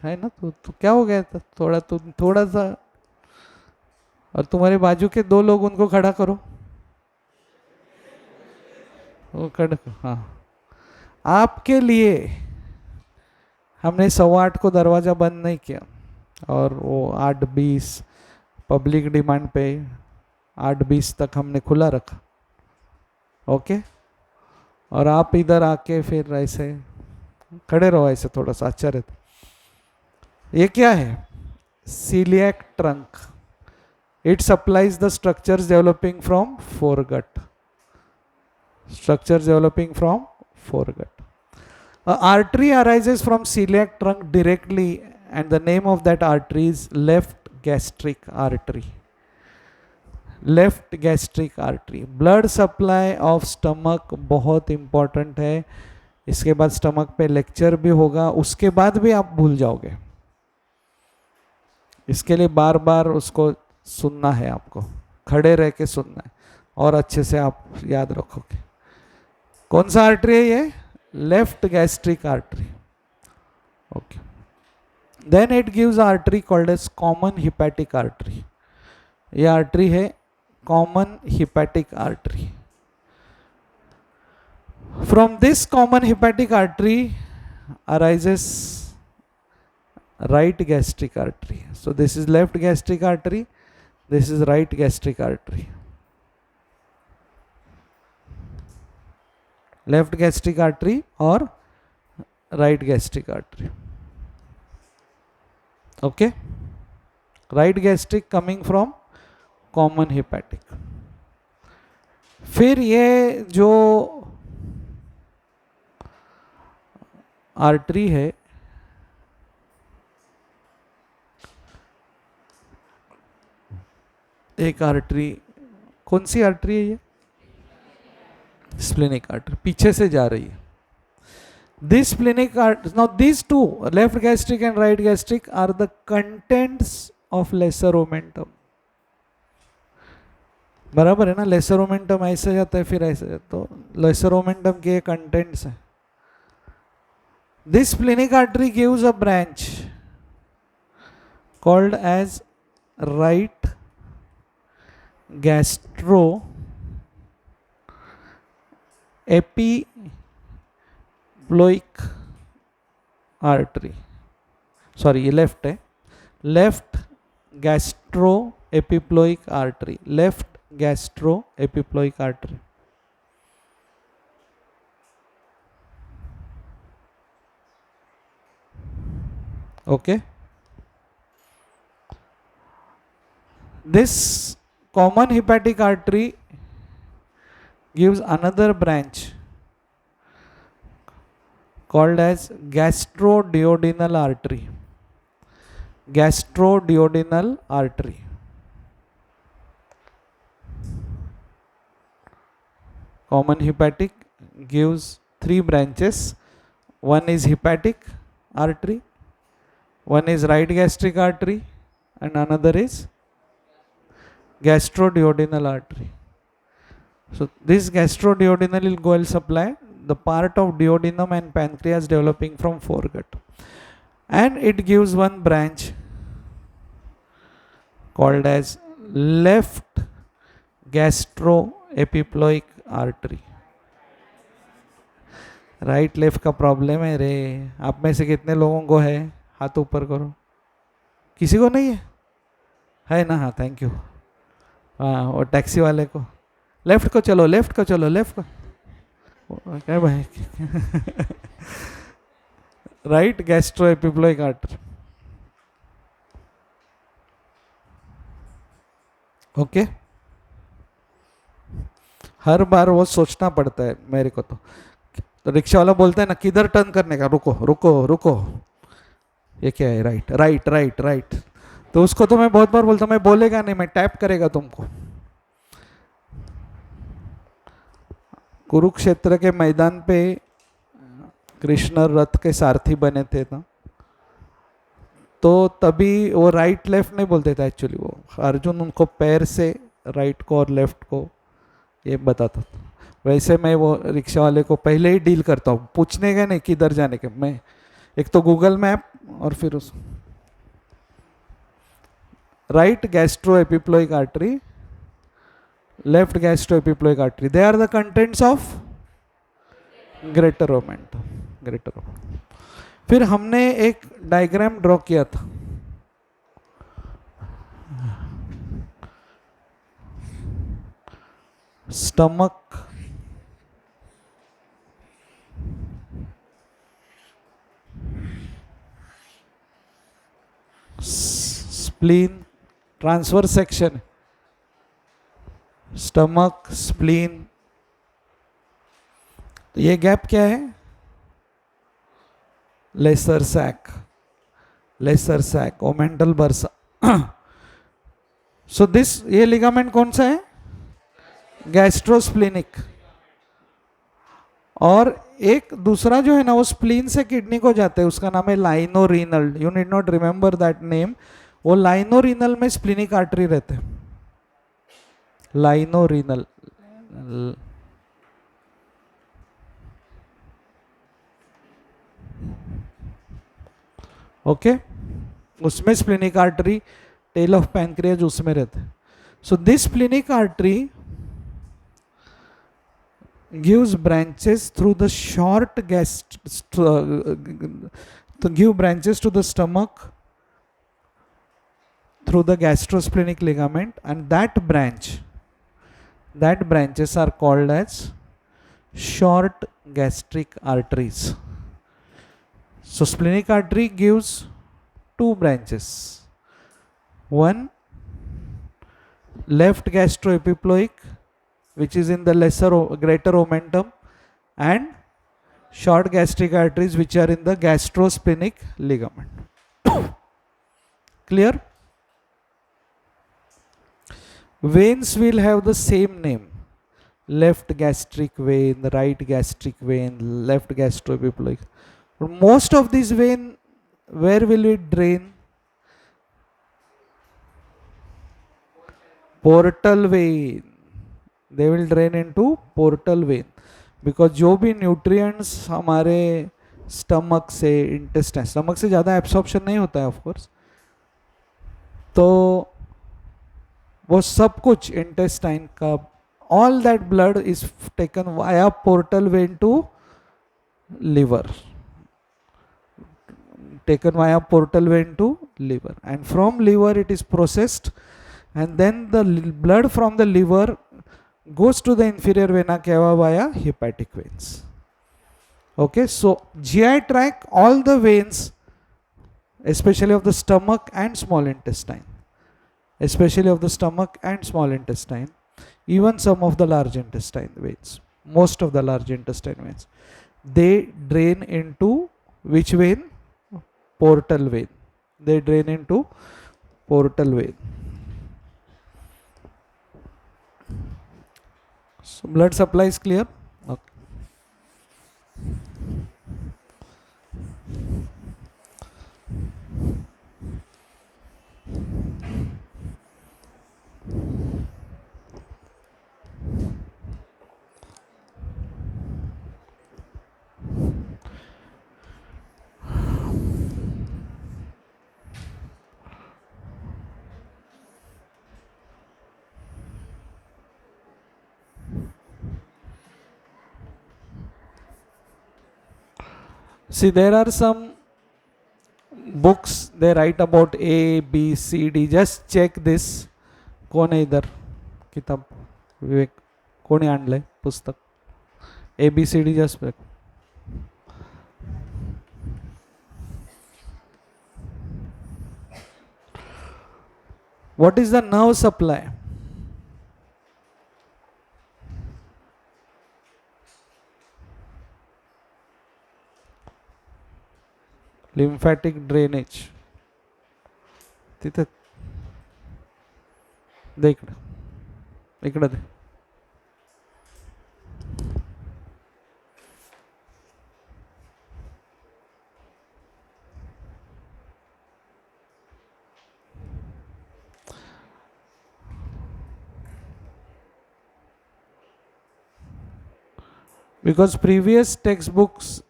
[SPEAKER 1] है ना? तो क्या हो गया था? थोड़ा सा, और तुम्हारे बाजू के दो लोग, उनको खड़ा करो। वो खड़ा, हाँ। आपके लिए हमने 8:15 को दरवाजा बंद नहीं किया, और वो 8:20 पब्लिक डिमांड पे 8:20 तक हमने खुला रखा। ओके, और आप इधर आके फिर ऐसे खड़े रहो, ऐसे थोड़ा सा अच्छा रहता। ये क्या है? Coeliac trunk. It supplies the structures developing from foregut. Structures developing from foregut. A artery arises from celiac trunk directly, and the name of that artery is left gastric artery. Left gastric artery. Blood supply of stomach बहुत important है। इसके बाद stomach पे lecture भी होगा, उसके बाद भी आप भूल जाओगे। इसके लिए बार बार उसको सुनना है, आपको खड़े रह के सुनना है, और अच्छे से आप याद रखोगे। कौन सा आर्टरी है ये? Left gastric artery. Okay, then it gives artery called as common hepatic artery. ये आर्टरी है common hepatic artery. From this common hepatic artery arises right gastric artery. So this is left gastric artery, this is right gastric artery. Left gastric artery or right gastric artery. Okay, right gastric coming from common hepatic. फिर ये जो artery है, एक artery, कौन सी artery है ये? Splenic artery, पीछे से जा रही है। This splenic artery, now these two, left gastric and right gastric, are the contents of lesser omentum. बराबर है ना? लेसर ओमेंटम ऐसे जाता है, फिर ऐसे जाता, तो लेसर ओमेंटम के कंटेंट्स है। This splenic artery gives a branch called as right gastro epiploic artery. Sorry, ये लेफ्ट है, left gastro epiploic artery, left gastro epiploic artery. Okay, this common hepatic artery gives another branch called as gastroduodenal artery. Gastroduodenal artery. Common hepatic gives 3 branches. One is hepatic artery, one is right gastric artery, and another is gastroduodenal artery. So this gastroduodenal will supply the part of duodenum and pancreas developing from foregut, and it gives one branch called as left gastroepiploic artery. Right left का problem है रे। आप में से कितने लोगों को है? हाथ ऊपर करो। किसी को नहीं है? है ना? हाँ, थैंक यू। हाँ, और टैक्सी वाले को, लेफ्ट को चलो, लेफ्ट को चलो, लेफ्ट को क्या भाई? Right gastroepiploic artery. ओके, हर बार वो सोचना पड़ता है मेरे को। तो रिक्शा वाला बोलता है ना, किधर टर्न करने का, रुको रुको रुको, ये क्या है? Right right right right. तो उसको तो मैं बहुत बार बोलता हूँ, मैं बोलेगा नहीं, मैं टैप करेगा तुमको। कुरुक्षेत्र के मैदान पे कृष्ण रथ के सारथी बने थे ना, तो तभी वो राइट लेफ्ट नहीं बोलते थे एक्चुअली, वो अर्जुन उनको पैर से राइट को और लेफ्ट को ये बताता था। वैसे मैं वो रिक्शा वाले को पहले ही डील करता हूँ, पूछने का नहीं किधर जाने के, मैं एक तो गूगल मैप और फिर उस right gastro epiploic artery, left gastro epiploic artery, they are the contents of greater omentum, greater omentum. फिर हमने एक डायग्राम ड्रॉ किया था, stomach, spleen, transverse section, stomach, spleen, तो ये गैप क्या है? Lesser sac, lesser sac, omental bursa. So this, ये लिगामेंट कौन सा है? गैस्ट्रोस्प्लिनिक। और एक दूसरा जो है ना, वो स्प्लीन से किडनी को जाते हैं, उसका नाम है lienorenal, you need not remember that name. वो लाइनोरीनल में स्प्लिनिक आर्टरी रहते हैं, लाइनोरीनल। ओके, उसमें splenic artery, tail of pancreas उसमें रहते हैं। So this splenic artery gives branches through the short to give branches to the stomach through the gastrosplenic ligament, and that branches are called as short gastric arteries. So splenic artery gives two branches, one left gastroepiploic, which is in the greater omentum, and short gastric arteries which are in the gastrosplenic ligament. Clear? Veins will have the same name, left gastric vein, the right gastric vein, left gastroepiploic. But most of these vein, where will it drain? Portal vein. They will drain into portal vein, because जो भी nutrients हमारे stomach से, intestine, stomach से ज़्यादा absorption नहीं होता है of course, तो वो सब कुछ इंटेस्टाइन का, all that blood is taken via portal vein to liver, taken via portal vein to liver, and from liver it is processed, and then the blood from the liver goes to the inferior vena cava via hepatic veins. Okay, so GI tract, all the veins, especially of the stomach and small intestine, especially of the stomach and small intestine, even some of the large intestine veins, most of the large intestine veins, they drain into which vein? Portal vein. They drain into portal vein. So blood supply is clear? Okay. See, there are some books, they write about A, B, C, D. Just check this. कौन है इधर? किताब विवेक कोणी आणलंय पुस्तक? A, B, C, D. Just check. What is the nerve supply? Lymphatic drainage. तिथे दे इकडं, इकडं दे. because previous textbooks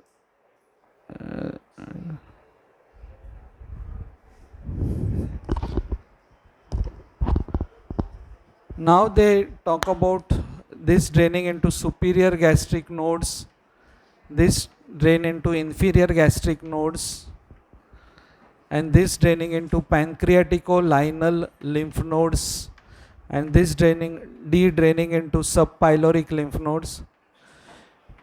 [SPEAKER 1] now they talk about this draining into superior gastric nodes, this drain into inferior gastric nodes, and this draining into pancreatico-lineal lymph nodes, and this draining into subpyloric lymph nodes.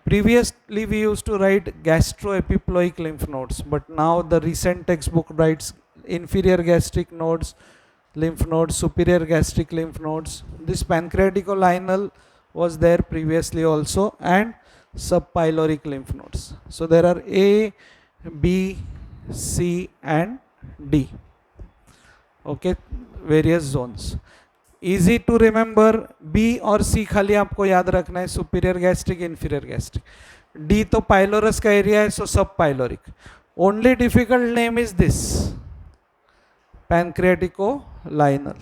[SPEAKER 1] Previously we used to write gastroepiploic lymph nodes, but now the recent textbook writes inferior gastric nodes, lymph nodes, superior gastric lymph nodes. This pancreatico-lineal was there previously also, and subpyloric lymph nodes. So there are A, B, C and D. Okay, various zones. Easy to remember, B और C खाली आपको याद रखना है, superior gastric, inferior gastric. D तो pylorus का area है, सो सब pyloric. Only difficult name is this pancreatico-lineal.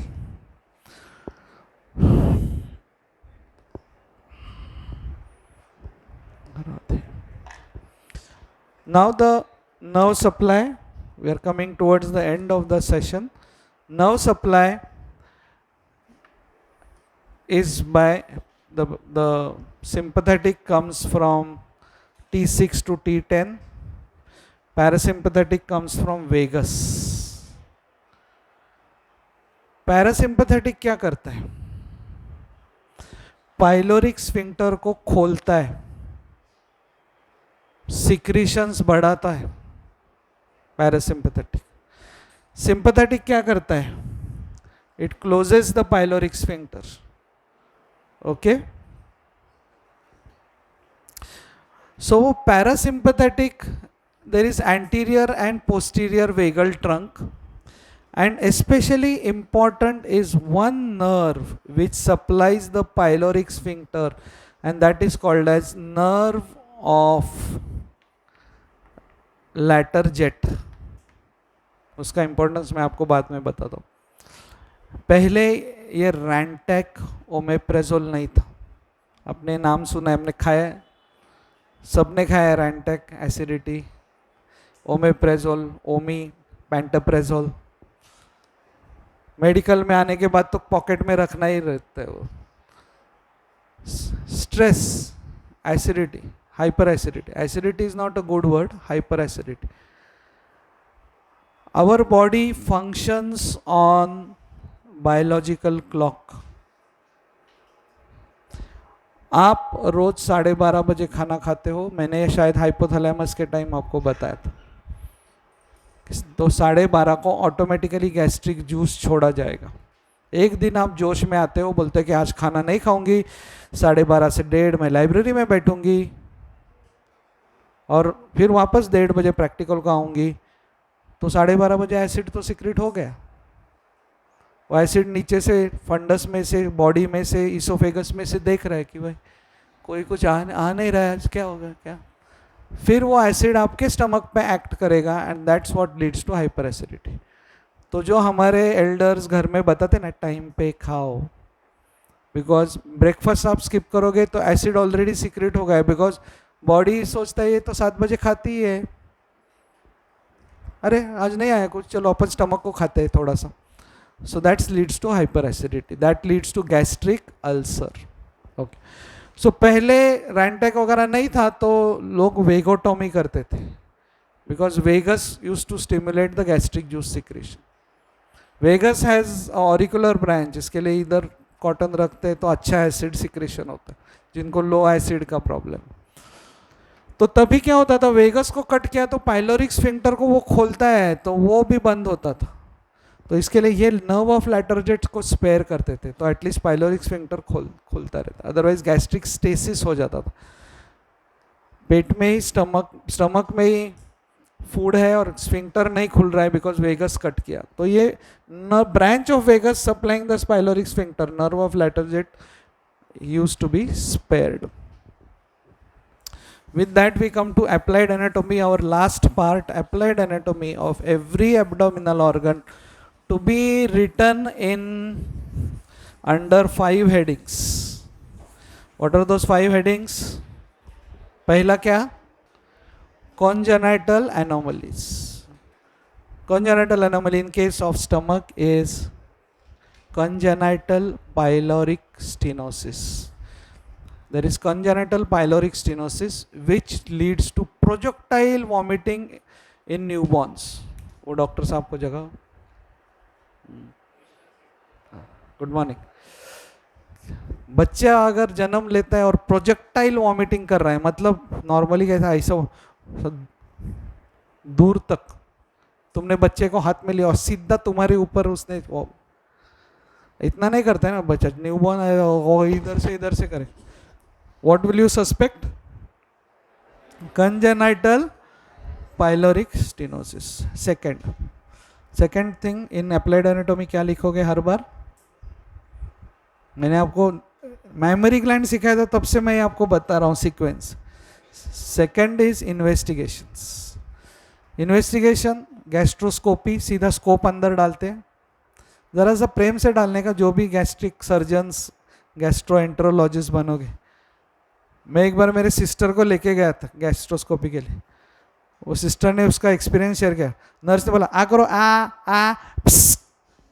[SPEAKER 1] Now the nerve supply, we are coming towards the end of the session. Nerve supply is by the sympathetic comes from T6 to T10, parasympathetic comes from vagus. Parasympathetic क्या करता है? Pyloric sphincter को खोलता है, secretions बढ़ाता है. Parasympathetic. Sympathetic क्या करता है? It closes the pyloric sphincter. Okay, so parasympathetic, there is anterior and posterior vagal trunk. And especially important is one nerve which supplies the pyloric sphincter, and that is called as nerve of Laterjet. उसका importance मैं आपको बाद में बताता हूँ. पहले ये रैंटेक ओमेप्रेजोल नहीं था. आपने नाम सुना है, हमने खाया, सबने खाया रैंटेक, एसिडिटी, ओमेप्रेजोल, ओमी, पेंटाप्रेजोल. मेडिकल में आने के बाद तो पॉकेट में रखना ही रहता है वो. Stress, acidity, hyperacidity. Acidity is not a good word, hyperacidity. Our body functions on biological clock. आप रोज 12:30 बजे खाना खाते हो. मैंने शायद हाइपोथैलेमस के टाइम आपको बताया था. तो 12:30 को ऑटोमेटिकली गैस्ट्रिक जूस छोड़ा जाएगा. एक दिन आप जोश में आते हो, बोलते हो कि आज खाना नहीं खाऊंगी, 12:30 से 1:30 मैं लाइब्रेरी में बैठूंगी और फिर वापस 1:30 बजे प्रैक्टिकल को आऊंगी. तो 12:30 बजे एसिड तो सिक्रेट हो गया. वो एसिड नीचे से, फंडस में से, बॉडी में से, इसोफेगस में से देख रहा है कि भाई कोई कुछ आ नहीं रहा है, क्या होगा क्या. फिर वो एसिड आपके स्टमक पे एक्ट करेगा and that's what leads to hyperacidity. तो जो हमारे एल्डर्स घर में बताते ना, टाइम पे खाओ, बिकॉज ब्रेकफास्ट आप स्किप करोगे तो एसिड ऑलरेडी सीक्रेट हो गया, बिकॉज बॉडी सोचता है ये तो 7 बजे खाती है, अरे आज नहीं आया कुछ, चलो अपन स्टमक को खाते हैं थोड़ा सा. So that's leads to hyperacidity, that leads to gastric ulcer. Okay, so पहले रैंटेक वगैरह नहीं था तो लोग वेगोटोमी करते थे, because vagus use to stimulate the gastric juice secretion. Vagus has auricular branch, इसके लिए इधर कॉटन रखते हैं तो अच्छा एसिड सिक्रेशन होता है जिनको लो एसिड का प्रॉब्लम. तो तभी क्या होता था, वेगस को कट किया तो पाइलोरिक स्फिंक्टर को वो खोलता है तो वो भी बंद होता था. तो इसके लिए ये नर्व ऑफ लैटरजेट को स्पेयर करते थे, तो एटलीस्ट पाइलोरिक स्फिंक्टर खोलता रहता, अदरवाइज गैस्ट्रिक स्टेसिस हो जाता था. पेट में ही, स्टमक में ही फूड है और स्फिंक्टर नहीं खुल रहा है बिकॉज वेगस कट किया. तो ये branch of vagus supplying the pyloric sphincter, nerve of Latarjet used to be spared. With that we come to applied anatomy, our last part, applied anatomy of every abdominal organ, to be written in under 5 headings. What are those 5 headings? पहला क्या, congenital anomalies. Congenital anomaly in case of stomach is congenital pyloric stenosis. There is congenital pyloric stenosis which leads to projectile vomiting in newborns. वो doctor साहब को जगह, good morning. बच्चा अगर जन्म लेता है और प्रोजेक्टाइल वॉमिटिंग कर रहा है, मतलब नॉर्मली कैसा, ऐसा दूर तक तुमने बच्चे को हाथ में लिया और सीधा तुम्हारे ऊपर उसने, इतना नहीं करता है ना बच्चा, न्यूबॉर्न है वो इधर से करे, what will you suspect, congenital pyloric stenosis. Second thing in applied anatomy क्या लिखोगे हर बार, मैंने आपको मेमोरी ग्लैंड सिखाया था तब से मैं आपको बता रहा हूँ sequence. Second is investigations. Investigation gastroscopy, सीधा स्कोप अंदर डालते हैं, ज़रा सा प्रेम से डालने का, जो भी गैस्ट्रिक सर्जन्स गैस्ट्रोएंट्रोलॉजिस्ट बनोगे। मैं एक बार मेरे सिस्टर को लेके गया था गैस्ट्रोस्कोपी के लिए, वो सिस्टर ने उसका एक्सपीरियंस शेयर किया, नर्स ने बोला आ करो आ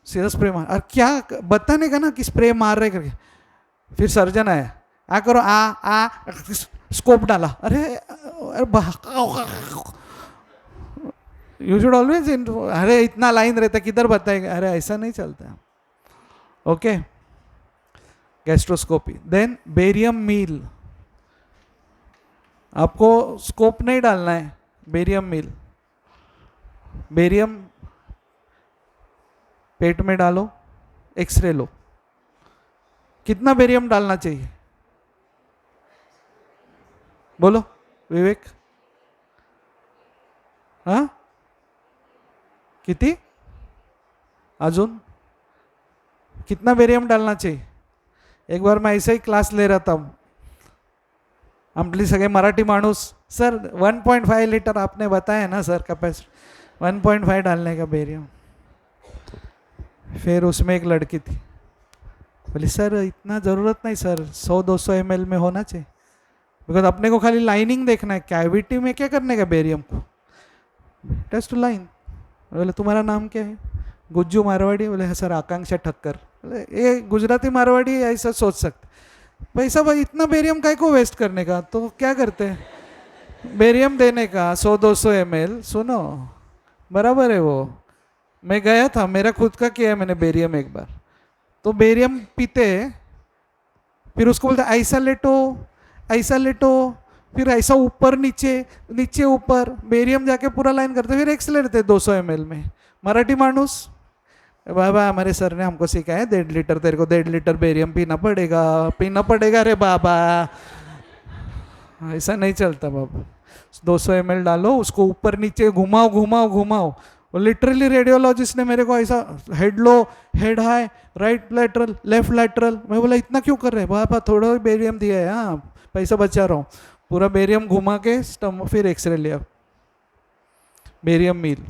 [SPEAKER 1] सीधा स्प्रे मार, और क्या बताने का ना कि स्प्रे मार रहे करके, फिर सर्जन आया, आ करो आ स्कोप डाला, अरे यू शुड ऑलवेज, अरे इतना लाइन रहता किधर बताएगा, अरे ऐसा नहीं चलता। Okay, gastroscopy. Then barium meal, आपको स्कोप नहीं डालना है, बेरियम मील, बेरियम पेट में डालो, एक्सरे लो। कितना बेरियम डालना चाहिए बोलो विवेक, हाँ किती, अजून कितना बेरियम डालना चाहिए। एक बार मैं ऐसा ही क्लास ले रहा था, आपली सगळे मराठी माणूस, सर 1.5 लीटर आपने बताया ना सर कैपेसिटी, 1.5 डालने का बेरियम। फिर उसमें एक लड़की थी, बोली सर इतना ज़रूरत नहीं सर, 100-200 ml में होना चाहिए, बिकॉज अपने को खाली लाइनिंग देखना है, कैविटी में क्या करने का बेरियम को, टेस्ट लाइन। बोले तुम्हारा नाम क्या है, गुज्जू मारवाड़ी। बोले हाँ सर आकांक्षा ठक्कर। बोले ये गुजराती मारवाड़ी ऐसा सोच सकते, पैसा भाई इतना बेरियम काय को वेस्ट करने का, तो क्या करते हैं बेरियम देने का 100-200 ml। सुनो बराबर है वो, मैं गया था, मेरा खुद का किया है मैंने बेरियम एक बार, तो बेरियम पीते, फिर उसको बोलते ऐसा लेटो, फिर ऐसा ऊपर नीचे ऊपर, बेरियम जाके पूरा लाइन करते, फिर एक्स लेते 200 ml में। मराठी मानूस, बाबा हमारे सर ने हमको सिखाया 1.5 लीटर, तेरे को 1.5 लीटर बेरियम पीना पड़ेगा रे बाबा, ऐसा नहीं चलता बाबा। 200 ml डालो, उसको ऊपर नीचे घुमाओ। वो लिटरली रेडियोलॉजिस्ट ने मेरे को ऐसा head low, head high, right lateral, left lateral, मैं बोला इतना क्यों कर रहे हैं बाबा, थोड़ा बेरियम दिया है, हाँ पैसा बचा रहा हूँ। पूरा बेरियम घुमा के स्टमक, फिर एक्सरे लिया, बेरियम मील।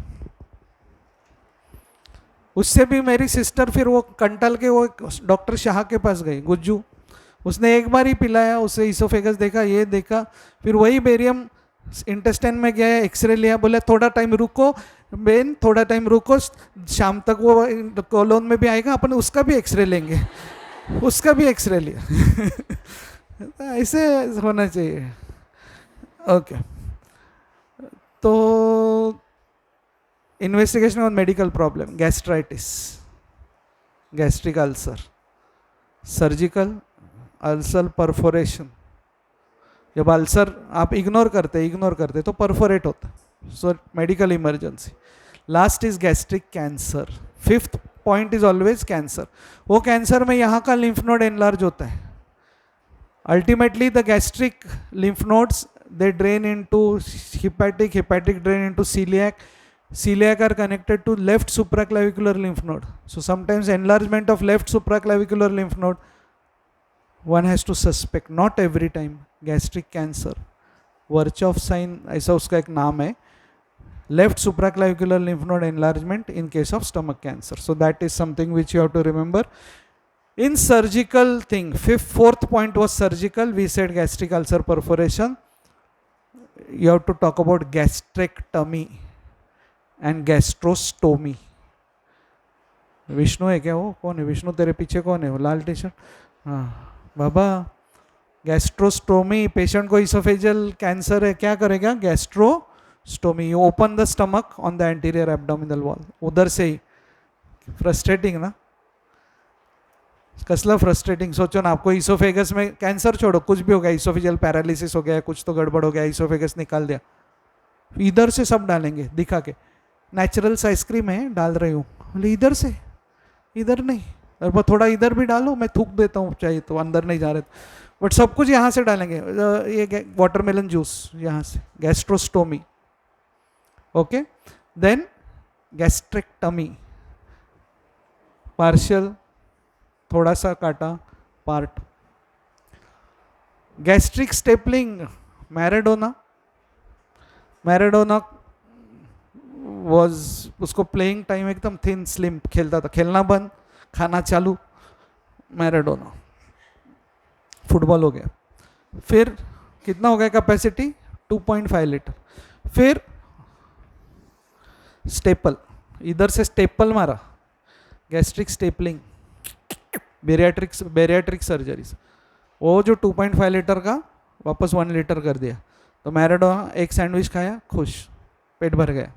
[SPEAKER 1] उससे भी मेरी सिस्टर फिर वो कंटल के वो डॉक्टर शाह के पास गई, गुज्जू, उसने एक बार ही पिलाया, उससे इसोफेगस देखा, ये देखा, फिर वही बेरियम इंटेस्टाइन में गया, एक्सरे लिया, बोले थोड़ा टाइम रुको बेन, थोड़ा टाइम रुको, शाम तक वो कोलोन में भी आएगा, अपन उसका भी एक्सरे लेंगे। उसका भी एक्सरे लिया। ऐसे होना चाहिए। ओके, तो investigation on medical problem, gastritis, gastric ulcer, surgical ulcer perforation. जब अल्सर आप इग्नोर करते तो परफोरेट होता, so medical emergency. Last is gastric cancer. 5th point is always cancer. वो कैंसर में यहाँ का लिम्फ नोड एनलार्ज होता है। Ultimately the gastric lymph nodes they drain into hepatic drain into celiac are connected to left supraclavicular lymph node. So sometimes enlargement of left supraclavicular lymph node one has to suspect, not every time, gastric cancer। Virchow sign ऐसा उसका एक नाम है, left supraclavicular lymph node enlargement in case of stomach cancer. So that is something which you have to remember. In surgical thing, 4th point was surgical, we said gastric ulcer perforation. you have to talk about gastrectomy and gastrostomy. Vishnu है क्या वो? कौन है विष्णु? तेरे पीछे कौन है वो लाल टी शर्ट? हाँ बाबा, गैस्ट्रोस्टोमी, पेशेंट को इसोफेजियल कैंसर है, क्या करेगा? Gastrostomy, you open the stomach on the anterior abdominal wall, उधर से ही. फ्रस्ट्रेटिंग ना, कसला फ्रस्ट्रेटिंग. सोचो ना, आपको इसोफेगस में कैंसर छोड़ो, कुछ भी हो गया, इसोफेजियल पैरालिसिस हो गया, कुछ तो गड़बड़ हो गया, इसोफेगस निकाल दिया, इधर से सब डालेंगे दिखा के. नेचुरल्स आइसक्रीम है डाल रही हूँ, बोले इधर से, इधर नहीं, और थोड़ा इधर भी डालो, मैं थूक देता हूँ चाहिए तो, अंदर नहीं जा रहे, बट सब कुछ यहाँ से डालेंगे. ये वाटरमेलन जूस यहाँ से, gastrostomy. Okay, then gastrectomy, partial, थोड़ा सा काटा part. Gastric stapling, Maradona was, उसको प्लेइंग टाइम एकदम थिन स्लिम, खेलता था, खेलना बंद, खाना चालू, मैराडोना. फुटबॉल हो गया. फिर कितना हो गया कैपेसिटी? 2.5 लीटर. फिर स्टेपल, इधर से स्टेपल मारा, गैस्ट्रिक स्टेपलिंग, बेरियाट्रिक सर्जरीज. वो जो 2.5 लीटर का वापस 1 लीटर कर दिया. तो मैराडोना एक सैंडविच खाया, खुश, पेट भर गया.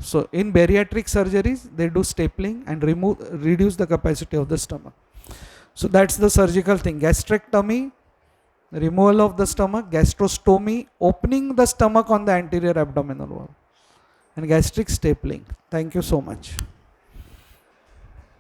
[SPEAKER 1] So in bariatric surgeries, they do stapling and reduce the capacity of the stomach. So that's the surgical thing. Gastrectomy, removal of the stomach; gastrostomy, opening the stomach on the anterior abdominal wall; and gastric stapling. Thank you so much.